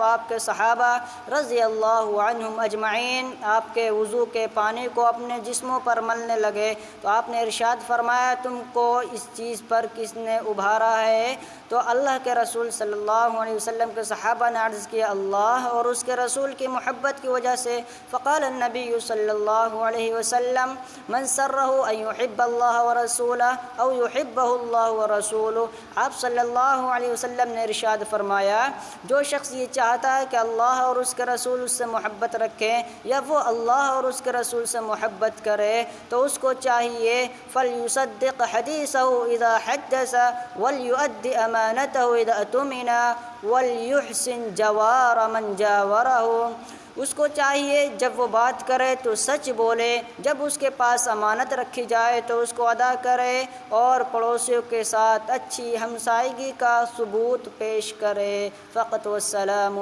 آپ کے صحابہ رضی اللہ عنہم اجمعین آپ کے وضو کے پانی کو اپنے جسموں پر ملنے لگے تو آپ نے ارشاد فرمایا تم کو اس چیز پر کس نے ابھارا ہے؟ تو اللہ کے رسول صلی اللہ علیہ وسلم کے صحابہ نے عرض کیا اللہ اور اس کے رسول کی محبت کی وجہ سے۔ فقال النبی صلی اللہ علیہ وسلم من سرہ ان یحب اللہ ورسولہ او یحبہ اللہ ورسولہ، آپ صلی اللہ علیہ وسلم نے ارشاد فرمایا جو شخص یہ چاہتا ہے کہ اللہ اور اس کے رسول اس سے محبت رکھیں یا وہ اللہ اور اس کے رسول سے محبت کرے تو اس کو چاہیے فلیصدق حدیثہ اذا حدث وليؤد امانتہ اذا اؤتمن وليحسن جوار من جاورہ، اس کو چاہیے جب وہ بات کرے تو سچ بولے، جب اس کے پاس امانت رکھی جائے تو اس کو ادا کرے، اور پڑوسیوں کے ساتھ اچھی ہمسائیگی کا ثبوت پیش کرے۔ فقط والسلام